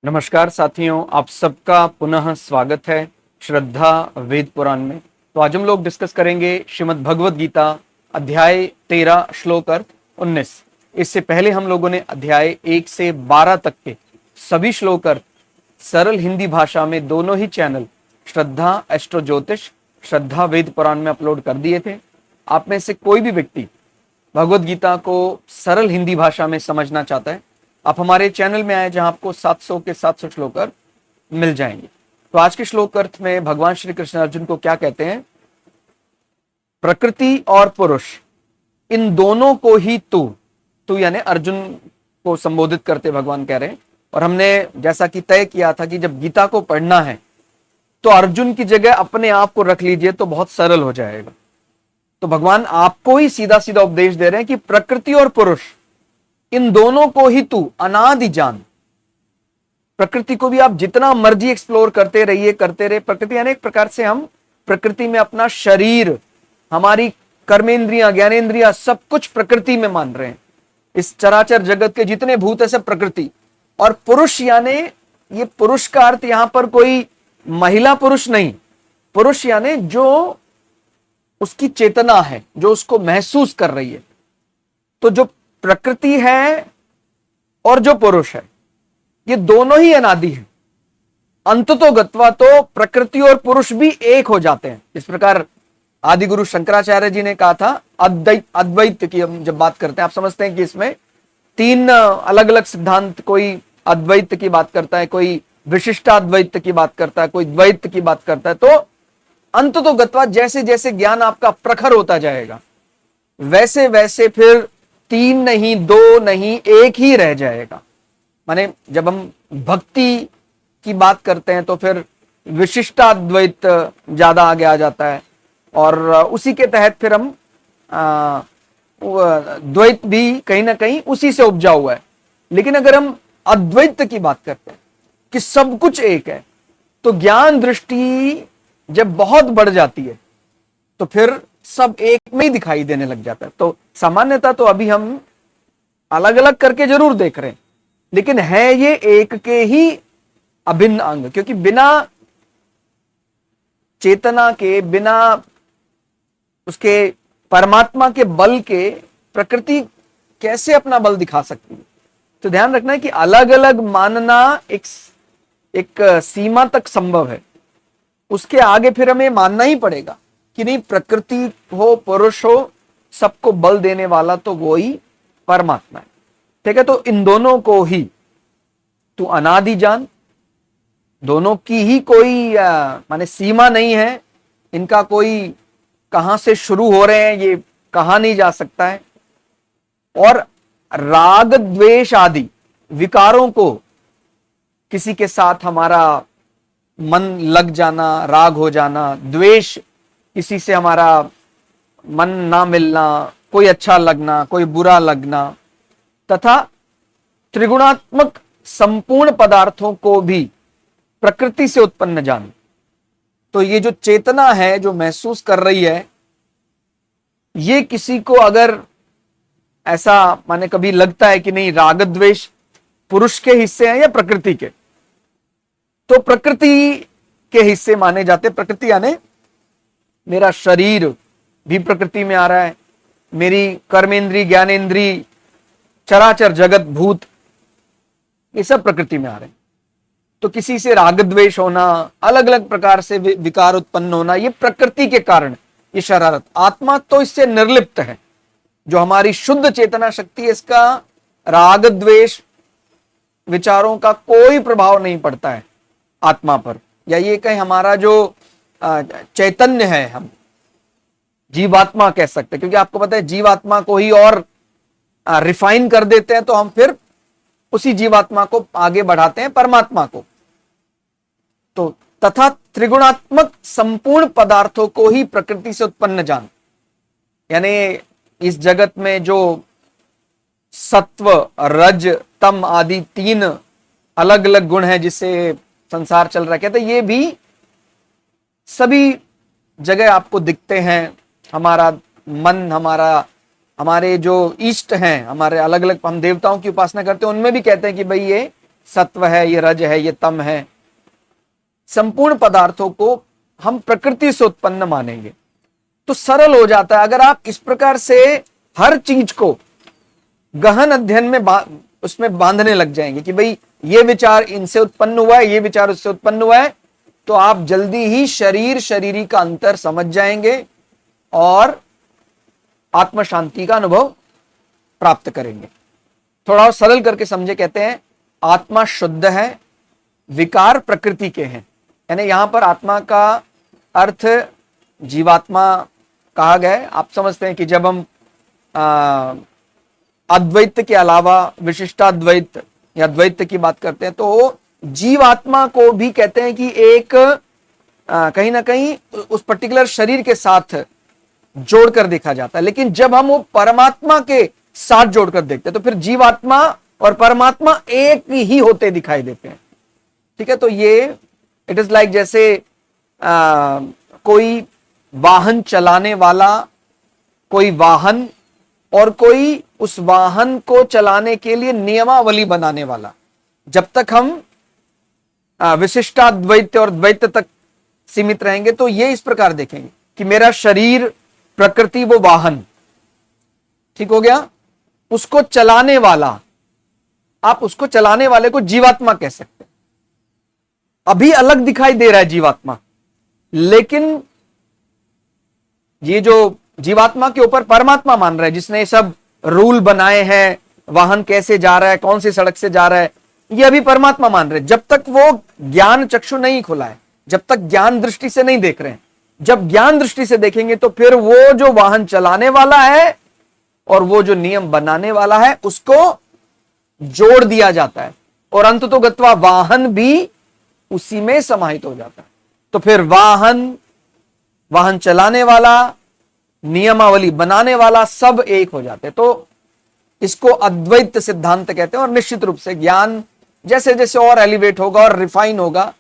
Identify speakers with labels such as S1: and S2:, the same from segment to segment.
S1: नमस्कार साथियों, आप सबका पुनः स्वागत है श्रद्धा वेद पुराण में। तो आज हम लोग डिस्कस करेंगे श्रीमद् भगवद गीता अध्याय 13 श्लोक अर्थ 19। इससे पहले हम लोगों ने अध्याय 1 से 12 तक के सभी श्लोक अर्थ सरल हिंदी भाषा में दोनों ही चैनल श्रद्धा एस्ट्रो ज्योतिष, श्रद्धा वेद पुराण में अपलोड कर दिए थे। आप में से कोई भी व्यक्ति भगवद गीता को सरल हिंदी भाषा में समझना चाहता है, आप हमारे चैनल में आए जहां आपको 700 के 700 श्लोक अर्थ मिल जाएंगे। तो आज के श्लोक अर्थ में भगवान श्री कृष्ण अर्जुन को क्या कहते हैं? प्रकृति और पुरुष इन दोनों को ही तू यानी अर्जुन को संबोधित करते भगवान कह रहे हैं। और हमने जैसा कि तय किया था कि जब गीता को पढ़ना है तो अर्जुन की जगह अपने आप को रख लीजिए तो बहुत सरल हो जाएगा। तो भगवान आपको ही सीधा सीधा उपदेश दे रहे हैं कि प्रकृति और पुरुष इन दोनों को ही तू अनादि जान। प्रकृति को भी आप जितना मर्जी एक्सप्लोर करते रहिए, करते रहे। प्रकृति यानी एक प्रकार से हम प्रकृति में अपना शरीर, हमारी कर्मेंद्रियां, ज्ञानेंद्रियां सब कुछ प्रकृति में मान रहे हैं। इस चराचर जगत के जितने भूत है सब प्रकृति। और पुरुष यानी ये पुरुष का अर्थ यहां पर कोई महिला पुरुष नहीं, पुरुष यानी जो उसकी चेतना है, जो उसको महसूस कर रही है। तो जो प्रकृति है और जो पुरुष है ये दोनों ही अनादि हैं। अंततो गत्वा तो प्रकृति और पुरुष भी एक हो जाते हैं। इस प्रकार आदि गुरु शंकराचार्य जी ने कहा था अद्वैत की हम जब बात करते हैं, आप समझते हैं कि इसमें तीन अलग अलग सिद्धांत, कोई अद्वैत की बात करता है, कोई विशिष्टाद्वैत की बात करता है, कोई द्वैत की बात करता है। तो अंततो गत्वा जैसे जैसे ज्ञान आपका प्रखर होता जाएगा वैसे वैसे फिर तीन नहीं, दो नहीं, एक ही रह जाएगा। माने जब हम भक्ति की बात करते हैं तो फिर विशिष्टाद्वैत ज्यादा आगे आ जाता है और उसी के तहत फिर हम द्वैत भी कहीं ना कहीं उसी से उपजा हुआ है। लेकिन अगर हम अद्वैत की बात करते हैं कि सब कुछ एक है, तो ज्ञान दृष्टि जब बहुत बढ़ जाती है तो फिर सब एक में ही दिखाई देने लग जाता है। तो सामान्यतः तो अभी हम अलग अलग करके जरूर देख रहे हैं, लेकिन है ये एक के ही अभिन्न अंग। क्योंकि बिना चेतना के, बिना उसके परमात्मा के बल के प्रकृति कैसे अपना बल दिखा सकती है? तो ध्यान रखना है कि अलग अलग मानना एक सीमा तक संभव है, उसके आगे फिर हमें मानना ही पड़ेगा कि नहीं, प्रकृति हो, पुरुष हो, सबको बल देने वाला तो वो ही परमात्मा है। ठीक है, तो इन दोनों को ही तू अनादि जान। दोनों की ही कोई माने सीमा नहीं है, इनका कोई कहां से शुरू हो रहे हैं ये कहा नहीं जा सकता है। और राग द्वेष आदि विकारों को, किसी के साथ हमारा मन लग जाना, राग हो जाना, द्वेष, किसी से हमारा मन ना मिलना, कोई अच्छा लगना, कोई बुरा लगना, तथा त्रिगुणात्मक संपूर्ण पदार्थों को भी प्रकृति से उत्पन्न जान। तो ये जो चेतना है, जो महसूस कर रही है, ये किसी को अगर ऐसा माने कभी लगता है कि नहीं राग द्वेष पुरुष के हिस्से हैं या प्रकृति के, तो प्रकृति के हिस्से माने जाते। प्रकृति यानी मेरा शरीर भी प्रकृति में आ रहा है, मेरी कर्मेंद्री, ज्ञानेंद्री, चराचर जगत, भूत, ये सब प्रकृति में आ रहे हैं। तो किसी से राग द्वेष होना, अलग अलग प्रकार से विकार उत्पन्न होना, ये प्रकृति के कारण, ये शरारत। आत्मा तो इससे निर्लिप्त है। जो हमारी शुद्ध चेतना शक्ति है, इसका राग द्वेष विचारों का कोई प्रभाव नहीं पड़ता है आत्मा पर। या ये कहीं हमारा जो चैतन्य है, हम जीवात्मा कह सकते हैं, क्योंकि आपको पता है जीवात्मा को ही और रिफाइन कर देते हैं तो हम फिर उसी जीवात्मा को आगे बढ़ाते हैं परमात्मा को। तो तथा त्रिगुणात्मक संपूर्ण पदार्थों को ही प्रकृति से उत्पन्न जान। यानी इस जगत में जो सत्व, रज, तम आदि तीन अलग अलग गुण हैं जिससे संसार चल रहा है, कहते ये भी सभी जगह आपको दिखते हैं। हमारा मन, हमारे जो इष्ट हैं, हमारे अलग अलग हम देवताओं की उपासना करते हैं, उनमें भी कहते हैं कि भाई ये सत्व है, ये रज है, ये तम है, संपूर्ण पदार्थों को हम प्रकृति से उत्पन्न मानेंगे तो सरल हो जाता है। अगर आप इस प्रकार से हर चीज को गहन अध्ययन में उसमें बांधने लग जाएंगे कि भाई ये विचार इनसे उत्पन्न हुआ है, ये विचार उससे उत्पन्न हुआ है, तो आप जल्दी ही शरीर शरीरी का अंतर समझ जाएंगे और आत्म शांति का अनुभव प्राप्त करेंगे। थोड़ा और सरल करके समझे, कहते हैं आत्मा शुद्ध है, विकार प्रकृति के हैं। यानी यहां पर आत्मा का अर्थ जीवात्मा कहा गया है। आप समझते हैं कि जब हम अद्वैत के अलावा विशिष्टाद्वैत या द्वैत की बात करते हैं तो जीवात्मा को भी कहते हैं कि एक कहीं ना कहीं उस पर्टिकुलर शरीर के साथ जोड़कर देखा जाता है। लेकिन जब हम वो परमात्मा के साथ जोड़कर देखते हैं तो फिर जीवात्मा और परमात्मा एक ही होते दिखाई देते हैं। ठीक है, तो ये इट इज लाइक जैसे कोई वाहन चलाने वाला, कोई वाहन और कोई उस वाहन को चलाने के लिए नियमावली बनाने वाला। जब तक हम विशिष्टाद्वैत और द्वैत तक सीमित रहेंगे तो ये इस प्रकार देखेंगे कि मेरा शरीर, प्रकृति, वो वाहन, ठीक हो गया, उसको चलाने वाला, आप उसको चलाने वाले को जीवात्मा कह सकते हैं। अभी अलग दिखाई दे रहा है जीवात्मा, लेकिन ये जो जीवात्मा के ऊपर परमात्मा मान रहा है, जिसने सब रूल बनाए हैं, वाहन कैसे जा रहा है, कौन सी सड़क से जा रहा है, ये अभी परमात्मा मान रहे हैं। जब तक वो ज्ञान चक्षु नहीं खुला है, जब तक ज्ञान दृष्टि से नहीं देख रहे हैं, जब ज्ञान दृष्टि से देखेंगे तो फिर वो जो वाहन चलाने वाला है और वो जो नियम बनाने वाला है उसको जोड़ दिया जाता है और अंततोगत्वा वाहन भी उसी में समाहित हो जाता है। तो फिर वाहन चलाने वाला, नियमावली बनाने वाला सब एक हो जाते हैं। तो इसको अद्वैत सिद्धांत कहते हैं। और निश्चित रूप से ज्ञान जैसे जैसे और एलिवेट होगा और रिफाइन होगा,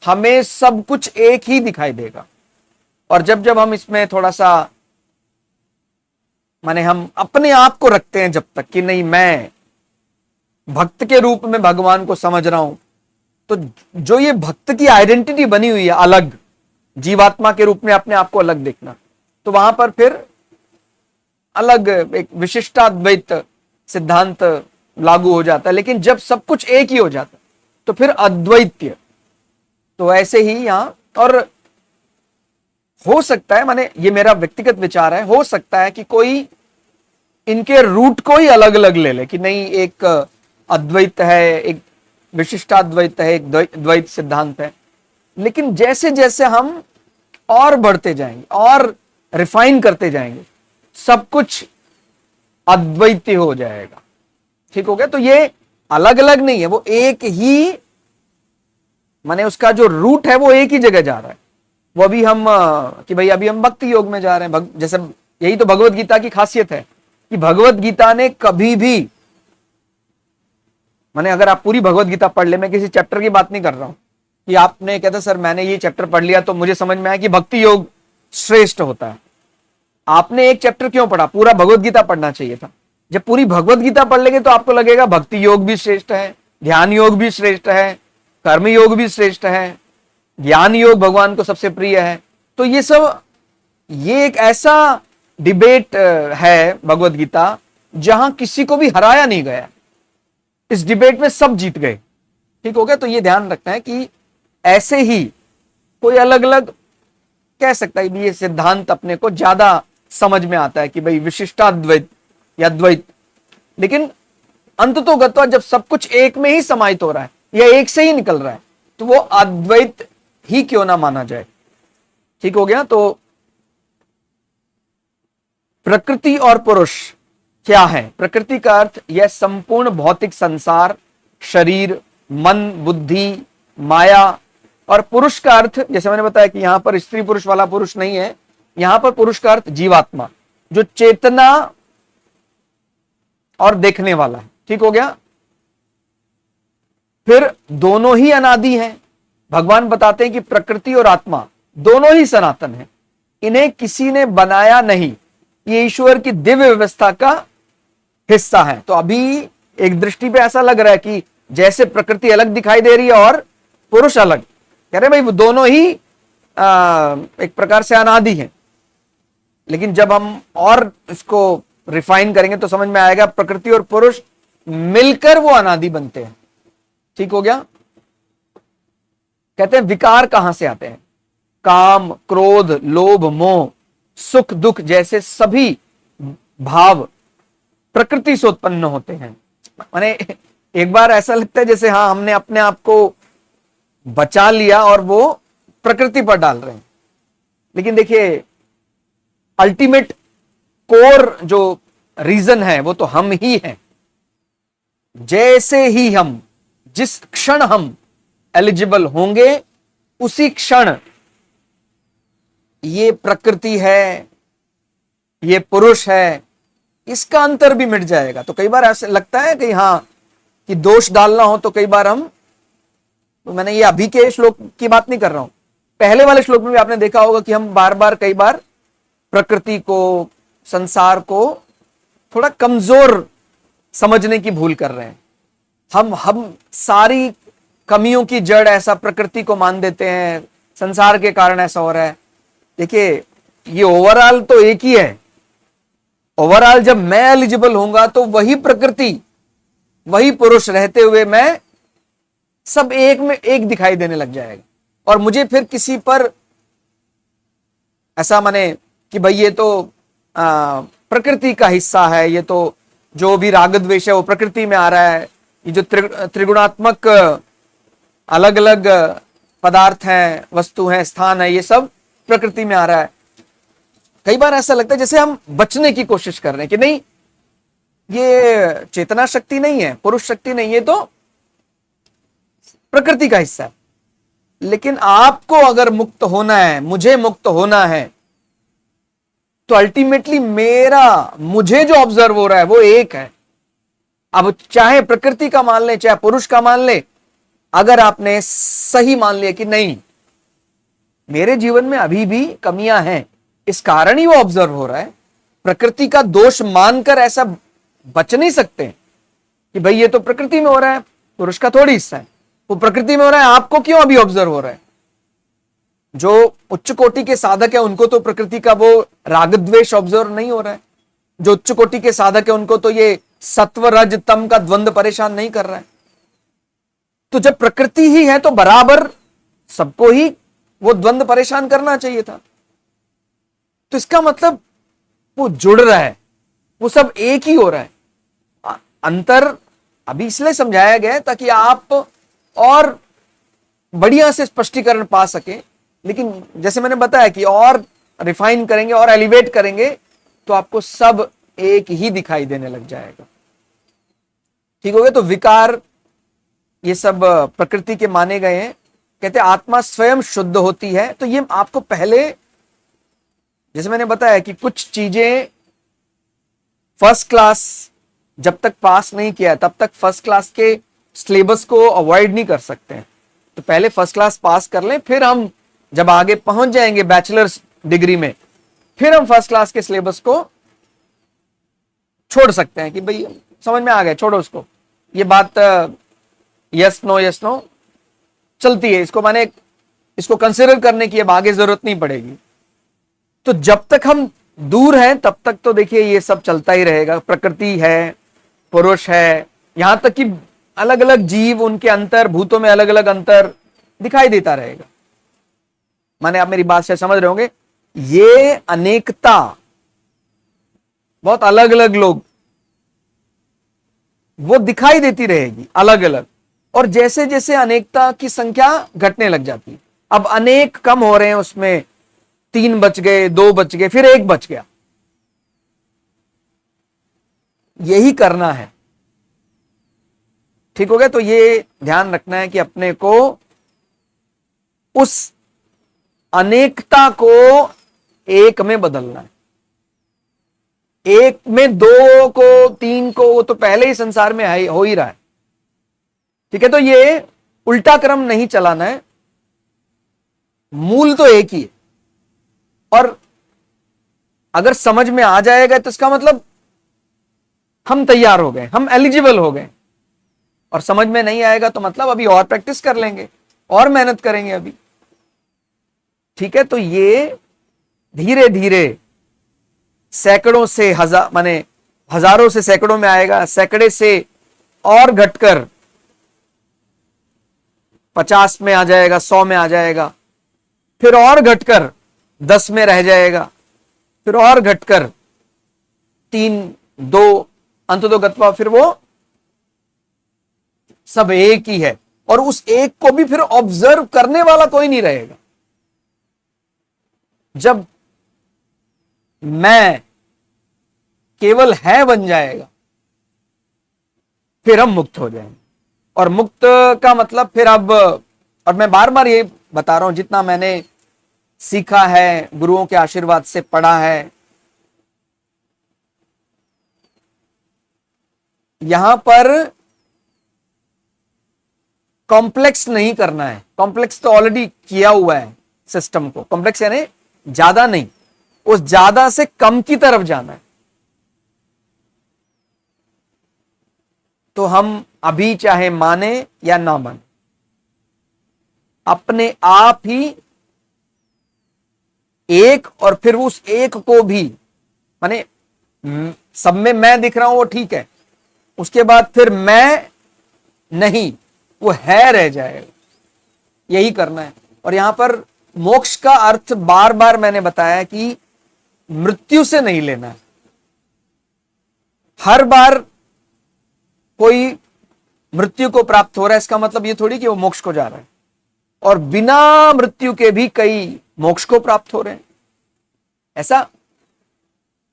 S1: हमें सब कुछ एक ही दिखाई देगा। और जब जब हम इसमें थोड़ा सा माने हम अपने आप को रखते हैं जब तक कि नहीं मैं भक्त के रूप में भगवान को समझ रहा हूं, तो जो ये भक्त की आइडेंटिटी बनी हुई है अलग, जीवात्मा के रूप में अपने आप को अलग देखना, तो वहां पर फिर अलग एक विशिष्टाद्वैत सिद्धांत लागू हो जाता है। लेकिन जब सब कुछ एक ही हो जाता है तो फिर अद्वैत्य। तो ऐसे ही यहां, और हो सकता है, माने ये मेरा व्यक्तिगत विचार है, हो सकता है कि कोई इनके रूट को ही अलग अलग ले ले कि नहीं एक अद्वैत है, एक विशिष्टाद्वैत है, एक द्वैत सिद्धांत है। लेकिन जैसे जैसे हम और बढ़ते जाएंगे और रिफाइन करते जाएंगे, सब कुछ अद्वैत हो जाएगा। ठीक हो गया। तो ये अलग अलग नहीं है, वो एक ही, माने उसका जो रूट है वो एक ही जगह जा रहा है। वो अभी हम कि भाई अभी हम भक्ति योग में जा रहे हैं, जैसे यही तो भगवत गीता की खासियत है कि भगवत गीता ने कभी भी, माने अगर आप पूरी भगवत गीता पढ़ ले, मैं किसी चैप्टर की बात नहीं कर रहा हूं कि आपने कहता सर मैंने ये चैप्टर पढ़ लिया तो मुझे समझ में आया कि भक्ति योग श्रेष्ठ होता है। आपने एक चैप्टर क्यों पढ़ा? पूरा भगवत गीता पढ़ना चाहिए था। जब पूरी भगवत गीता पढ़ लेंगे तो आपको लगेगा भक्ति योग भी श्रेष्ठ है, ध्यान योग भी श्रेष्ठ है, कर्म योग भी श्रेष्ठ है, ज्ञान योग भगवान को सबसे प्रिय है। तो ये सब, ये एक ऐसा डिबेट है भगवत गीता जहां किसी को भी हराया नहीं गया। इस डिबेट में सब जीत गए। ठीक हो गया। तो ये ध्यान रखना है कि ऐसे ही कोई अलग अलग कह सकता है, ये सिद्धांत अपने को ज्यादा समझ में आता है कि भाई विशिष्टाद्वैत या द्वैत, लेकिन अंततोगत्वा जब सब कुछ एक में ही समाहित हो रहा है या एक से ही निकल रहा है तो वो अद्वैत ही क्यों ना माना जाए। ठीक हो गया। तो प्रकृति और पुरुष क्या है? प्रकृति का अर्थ यह संपूर्ण भौतिक संसार, शरीर, मन, बुद्धि, माया। और पुरुष का अर्थ, जैसे मैंने बताया कि यहां पर स्त्री पुरुष वाला पुरुष नहीं है, यहां पर पुरुष का अर्थ जीवात्मा, जो चेतना और देखने वाला है। ठीक हो गया। फिर दोनों ही अनादि हैं। भगवान बताते हैं कि प्रकृति और आत्मा दोनों ही सनातन हैं, इन्हें किसी ने बनाया नहीं, ये ईश्वर की दिव्य व्यवस्था का हिस्सा है। तो अभी एक दृष्टि पे ऐसा लग रहा है कि जैसे प्रकृति अलग दिखाई दे रही है और पुरुष अलग, कह रहे भाई वो दोनों ही एक प्रकार से अनादि हैं। लेकिन जब हम और इसको रिफाइन करेंगे तो समझ में आएगा प्रकृति और पुरुष मिलकर वो अनादि बनते हैं। ठीक हो गया। कहते हैं विकार कहां से आते हैं? काम, क्रोध, लोभ, मोह, सुख, दुख जैसे सभी भाव प्रकृति से उत्पन्न होते हैं। माने एक बार ऐसा लगता है जैसे हाँ हमने अपने आप को बचा लिया और वो प्रकृति पर डाल रहे हैं। लेकिन देखिए अल्टीमेट कोर जो रीजन है वो तो हम ही हैं। जैसे ही हम, जिस क्षण हम एलिजिबल होंगे उसी क्षण ये प्रकृति है, ये पुरुष है, इसका अंतर भी मिट जाएगा। तो कई बार ऐसे लगता है कि हाँ कि दोष डालना हो तो कई बार हम, तो मैंने ये अभी के श्लोक की बात नहीं कर रहा हूं, पहले वाले श्लोक में भी आपने देखा होगा कि हम बार बार कई बार प्रकृति को, संसार को थोड़ा कमजोर समझने की भूल कर रहे हैं। हम सारी कमियों की जड़ ऐसा प्रकृति को मान देते हैं, संसार के कारण ऐसा हो रहा है। देखिए ये ओवरऑल तो एक ही है। ओवरऑल जब मैं एलिजिबल होऊंगा तो वही प्रकृति, वही पुरुष रहते हुए मैं सब एक में एक दिखाई देने लग जाएगा। और मुझे फिर किसी पर ऐसा माने कि भाई ये तो प्रकृति का हिस्सा है, ये तो जो भी राग द्वेष है वो प्रकृति में आ रहा है, ये जो त्रिगुणात्मक अलग अलग पदार्थ हैं, वस्तु हैं, स्थान है, ये सब प्रकृति में आ रहा है। कई बार ऐसा लगता है जैसे हम बचने की कोशिश कर रहे हैं कि नहीं ये चेतना शक्ति नहीं है, पुरुष शक्ति नहीं है, तो प्रकृति का हिस्सा है। लेकिन आपको अगर मुक्त होना है, मुझे मुक्त होना है, तो अल्टीमेटली मुझे जो ऑब्जर्व हो रहा है वो एक है। अब चाहे प्रकृति का मान ले, चाहे पुरुष का मान ले, अगर आपने सही मान लिया कि नहीं मेरे जीवन में अभी भी कमियां हैं, इस कारण ही वो ऑब्जर्व हो रहा है, प्रकृति का दोष मानकर ऐसा बच नहीं सकते कि भाई ये तो प्रकृति में हो रहा है, पुरुष का थोड़ी हिस्सा है, वो प्रकृति में हो रहा है, आपको क्यों अभी ऑब्जर्व हो रहा है? जो उच्च कोटि के साधक है उनको तो प्रकृति का वो राग द्वेष ऑब्जर्व नहीं हो रहा है। जो उच्च कोटि के साधक है उनको तो ये सत्व रज तम का द्वंद्व परेशान नहीं कर रहा है। तो जब प्रकृति ही है तो बराबर सबको ही वो द्वंद्व परेशान करना चाहिए था। तो इसका मतलब वो जुड़ रहा है, वो सब एक ही हो रहा है। अंतर अभी इसलिए समझाया गया है ताकि आप और बढ़िया से स्पष्टीकरण पा सके। लेकिन जैसे मैंने बताया कि और रिफाइन करेंगे और एलिवेट करेंगे तो आपको सब एक ही दिखाई देने लग जाएगा। ठीक हो गया। तो विकार ये सब प्रकृति के माने गए हैं। कहते आत्मा स्वयं शुद्ध होती है। तो ये आपको पहले जैसे मैंने बताया कि कुछ चीजें फर्स्ट क्लास जब तक पास नहीं किया तब तक फर्स्ट क्लास के सिलेबस को अवॉइड नहीं कर सकते हैं। तो पहले फर्स्ट क्लास पास कर लें, फिर हम जब आगे पहुंच जाएंगे बैचलर्स डिग्री में, फिर हम फर्स्ट क्लास के सिलेबस को छोड़ सकते हैं कि भाई समझ में आ गया, छोड़ो उसको, ये बात यस नो चलती है, इसको माने इसको कंसिडर करने की अब आगे जरूरत नहीं पड़ेगी। तो जब तक हम दूर हैं तब तक तो देखिए ये सब चलता ही रहेगा। प्रकृति है, पुरुष है, यहां तक कि अलग अलग जीव, उनके अंतर, भूतों में अलग अलग अंतर दिखाई देता रहेगा। माने आप मेरी बात से समझ रहे होंगे, ये अनेकता, बहुत अलग अलग लोग, वो दिखाई देती रहेगी अलग अलग। और जैसे जैसे अनेकता की संख्या घटने लग जाती है, अब अनेक कम हो रहे हैं, उसमें 3 बच गए, 2 बच गए, फिर 1 बच गया। यही करना है। ठीक हो गया। तो ये ध्यान रखना है कि अपने को उस अनेकता को एक में बदलना है। एक में 2 को, 3 को, वो तो पहले ही संसार में हो ही रहा है। ठीक है। तो ये उल्टा क्रम नहीं चलाना है, मूल तो एक ही है। और अगर समझ में आ जाएगा तो इसका मतलब हम तैयार हो गए, हम एलिजिबल हो गए। और समझ में नहीं आएगा तो मतलब अभी और प्रैक्टिस कर लेंगे और मेहनत करेंगे अभी। ठीक है, तो ये धीरे धीरे सैकड़ों से हजार, माने हजारों से सैकड़ों में आएगा, सैकड़े से और घटकर 50 में आ जाएगा, 100 में आ जाएगा, फिर और घटकर 10 में रह जाएगा, फिर और घटकर 3, 2, अंततो गत्वा फिर वो सब एक ही है। और उस एक को भी फिर ऑब्जर्व करने वाला कोई नहीं रहेगा। जब मैं केवल है बन जाएगा, फिर हम मुक्त हो जाएंगे। और मुक्त का मतलब फिर अब, और मैं बार बार ये बता रहा हूं, जितना मैंने सीखा है, गुरुओं के आशीर्वाद से पढ़ा है, यहां पर कॉम्प्लेक्स नहीं करना है। कॉम्प्लेक्स तो ऑलरेडी किया हुआ है सिस्टम को। कॉम्प्लेक्स यानी ज्यादा नहीं, उस ज्यादा से कम की तरफ जाना है। तो हम अभी चाहे माने या ना माने, अपने आप ही एक, और फिर उस एक को भी, माने सब में मैं दिख रहा हूं वो ठीक है, उसके बाद फिर मैं नहीं, वो है रह जाएगा। यही करना है। और यहां पर मोक्ष का अर्थ बार बार मैंने बताया कि मृत्यु से नहीं लेना है। हर बार कोई मृत्यु को प्राप्त हो रहा है इसका मतलब ये थोड़ी कि वो मोक्ष को जा रहा है। और बिना मृत्यु के भी कई मोक्ष को प्राप्त हो रहे हैं। ऐसा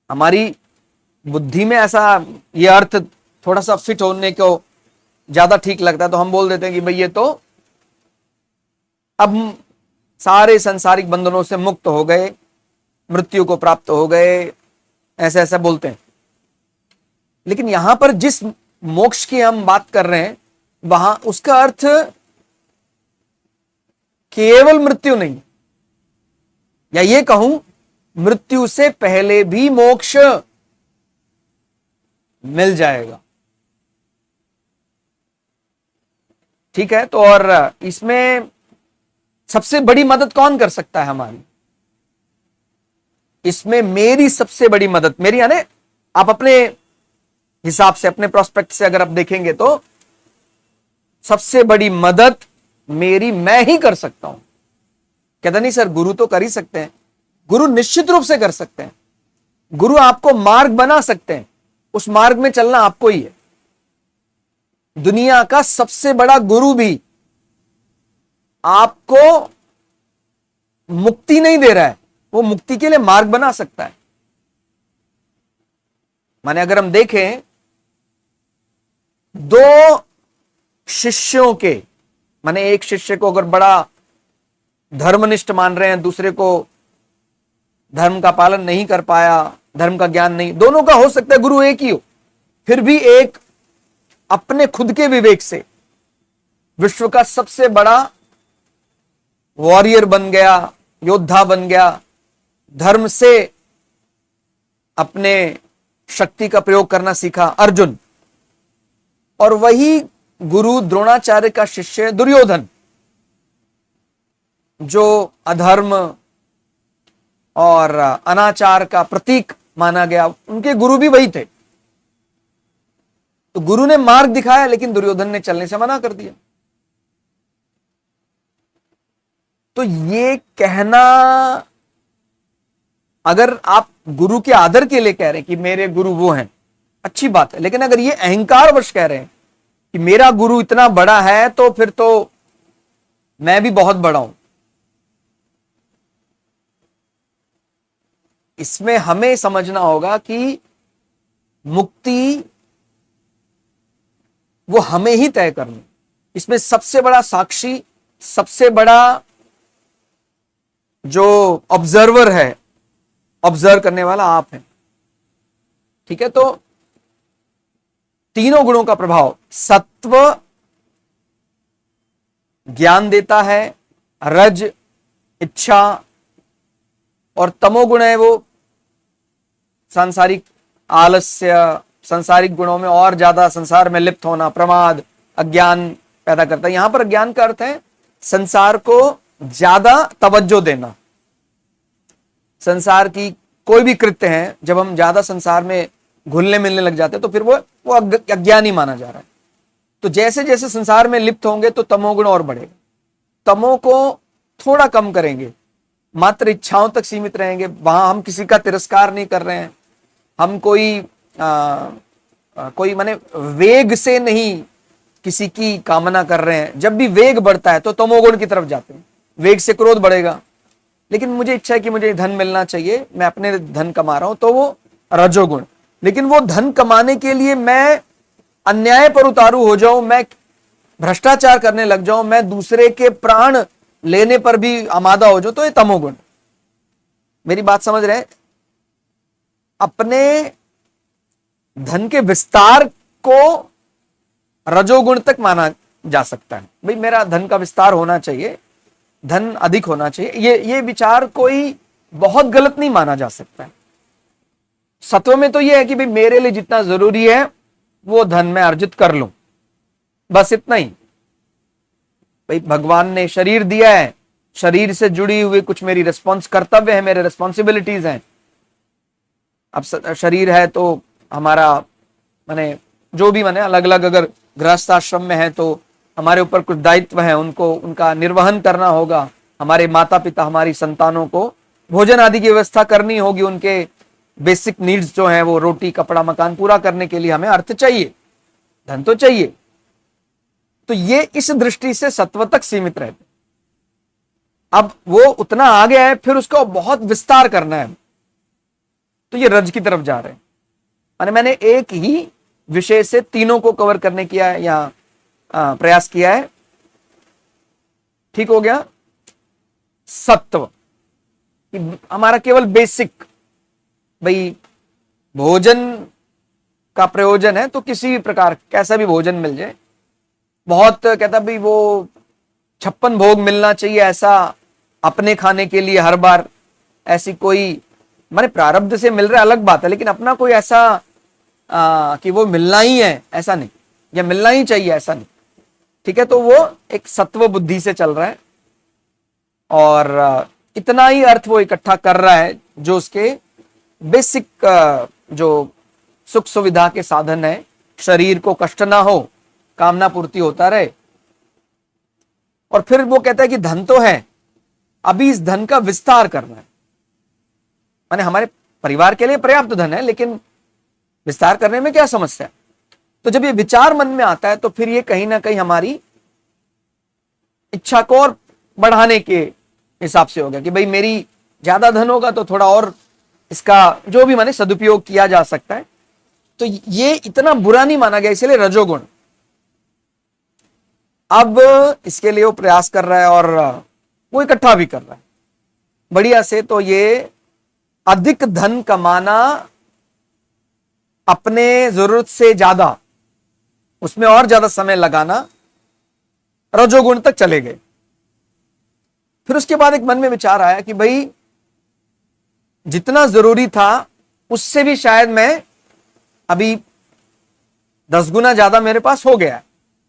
S1: हमारी बुद्धि में ऐसा ये अर्थ थोड़ा सा फिट होने को ज्यादा ठीक लगता है, तो हम बोल देते हैं कि भाई ये तो अब सारे सांसारिक बंधनों से मुक्त हो गए, मृत्यु को प्राप्त हो गए, ऐसा ऐसा बोलते हैं। लेकिन यहां पर जिस मोक्ष की हम बात कर रहे हैं, वहां उसका अर्थ केवल मृत्यु नहीं, या ये कहूं मृत्यु से पहले भी मोक्ष मिल जाएगा। ठीक है, तो और इसमें सबसे बड़ी मदद कौन कर सकता है हमारी? इसमें मेरी सबसे बड़ी मदद, मेरी यानी आप अपने हिसाब से, अपने प्रोस्पेक्ट से अगर आप देखेंगे तो सबसे बड़ी मदद मेरी मैं ही कर सकता हूं। कहता नहीं सर गुरु तो कर ही सकते हैं। गुरु निश्चित रूप से कर सकते हैं। गुरु आपको मार्ग बना सकते हैं, उस मार्ग में चलना आपको ही है। दुनिया का सबसे बड़ा गुरु भी आपको मुक्ति नहीं दे रहा है, वो मुक्ति के लिए मार्ग बना सकता है। माने अगर हम देखें, दो शिष्यों के, माने एक शिष्य को अगर बड़ा धर्मनिष्ठ मान रहे हैं, दूसरे को धर्म का पालन नहीं कर पाया, धर्म का ज्ञान नहीं, दोनों का हो सकता है गुरु एक ही हो, फिर भी एक अपने खुद के विवेक से विश्व का सबसे बड़ा वॉरियर बन गया, योद्धा बन गया, धर्म से अपने शक्ति का प्रयोग करना सीखा, अर्जुन। और वही गुरु द्रोणाचार्य का शिष्य दुर्योधन, जो अधर्म और अनाचार का प्रतीक माना गया, उनके गुरु भी वही थे। तो गुरु ने मार्ग दिखाया, लेकिन दुर्योधन ने चलने से मना कर दिया। तो ये कहना, अगर आप गुरु के आदर के लिए कह रहे हैं कि मेरे गुरु वो हैं, अच्छी बात है। लेकिन अगर ये अहंकारवश कह रहे हैं कि मेरा गुरु इतना बड़ा है, तो फिर तो मैं भी बहुत बड़ा हूं, इसमें हमें समझना होगा कि मुक्ति वो हमें ही तय करनी। इसमें सबसे बड़ा साक्षी, सबसे बड़ा जो ऑब्जर्वर है, ऑब्जर्व करने वाला आप हैं। ठीक है, तो तीनों गुणों का प्रभाव, सत्व ज्ञान देता है, रज इच्छा, और तमोगुण है वो सांसारिक आलस्य, सांसारिक गुणों में और ज्यादा संसार में लिप्त होना, प्रमाद, अज्ञान पैदा करता है। यहां पर अज्ञान का अर्थ है संसार को ज्यादा तवज्जो देना। संसार की कोई भी कृत्य है, जब हम ज्यादा संसार में घुलने मिलने लग जाते हैं तो फिर वो अज्ञानी माना जा रहा है। तो जैसे जैसे संसार में लिप्त होंगे तो तमोगुण और बढ़ेगा। तमो को थोड़ा कम करेंगे, मात्र इच्छाओं तक सीमित रहेंगे, वहां हम किसी का तिरस्कार नहीं कर रहे हैं, हम कोई माने वेग से नहीं किसी की कामना कर रहे हैं। जब भी वेग बढ़ता है तो तमोगुण की तरफ जाते हैं, वेग से क्रोध बढ़ेगा। लेकिन मुझे इच्छा है कि मुझे धन मिलना चाहिए, मैं अपने धन कमा रहा हूं, तो वो रजोगुण। लेकिन वो धन कमाने के लिए मैं अन्याय पर उतारू हो जाऊं, मैं भ्रष्टाचार करने लग जाऊं, मैं दूसरे के प्राण लेने पर भी आमादा हो जाऊं, तो ये तमोगुण। मेरी बात समझ रहे हैं? अपने धन के विस्तार को रजोगुण तक माना जा सकता है। भाई मेरा धन का विस्तार होना चाहिए, धन अधिक होना चाहिए, ये विचार कोई बहुत गलत नहीं माना जा सकता है। सत्व में तो ये है कि भाई मेरे लिए जितना जरूरी है वो धन मैं अर्जित कर लूं, बस इतना ही। भाई भगवान ने शरीर दिया है, शरीर से जुड़ी हुई कुछ मेरी कर्तव्य है, मेरे रिस्पॉन्सिबिलिटीज हैं। अब शरीर है तो हमारा माने जो भी माने अलग अलग, अगर गृहस्थ आश्रम में है तो हमारे ऊपर कुछ दायित्व है, उनका निर्वहन करना होगा। हमारे माता पिता, हमारी संतानों को भोजन आदि की व्यवस्था करनी होगी, उनके बेसिक नीड्स जो हैं वो रोटी कपड़ा मकान पूरा करने के लिए हमें अर्थ चाहिए, धन तो चाहिए। तो ये इस दृष्टि से सत्व तक सीमित रहते। अब वो उतना आ गया है, फिर उसको बहुत विस्तार करना है, तो ये रज की तरफ जा रहे हैं। मैंने एक ही विषय से तीनों को कवर करने किया है या प्रयास किया है। ठीक हो गया? सत्व हमारा केवल बेसिक, भाई भोजन का प्रयोजन है तो किसी भी प्रकार कैसा भी भोजन मिल जाए। बहुत कहता भाई वो 56 भोग मिलना चाहिए ऐसा अपने खाने के लिए हर बार, ऐसी कोई माने प्रारब्ध से मिल रहा है अलग बात है, लेकिन अपना कोई ऐसा कि वो मिलना ही है ऐसा नहीं, या मिलना ही चाहिए ऐसा नहीं। ठीक है, तो वो एक सत्व बुद्धि से चल रहा है और इतना ही अर्थ वो इकट्ठा कर रहा है जो उसके बेसिक जो सुख सुविधा के साधन है, शरीर को कष्ट ना हो, कामना पूर्ति होता रहे। और फिर वो कहता है कि धन तो है, अभी इस धन का विस्तार करना है। माने हमारे परिवार के लिए पर्याप्त धन है, लेकिन विस्तार करने में क्या समस्या है? तो जब ये विचार मन में आता है तो फिर ये कहीं ना कहीं हमारी इच्छा को और बढ़ाने के हिसाब से होगा कि भाई मेरी ज्यादा धन होगा तो थोड़ा और इसका जो भी माने सदुपयोग किया जा सकता है। तो ये इतना बुरा नहीं माना गया, इसलिए रजोगुण। अब इसके लिए वो प्रयास कर रहा है और वो इकट्ठा भी कर रहा है बढ़िया से। तो ये अधिक धन कमाना, अपने जरूरत से ज्यादा उसमें और ज्यादा समय लगाना, रजोगुण तक चले गए। फिर उसके बाद एक मन में विचार आया कि भाई जितना जरूरी था उससे भी शायद मैं अभी 10 गुना ज्यादा मेरे पास हो गया है।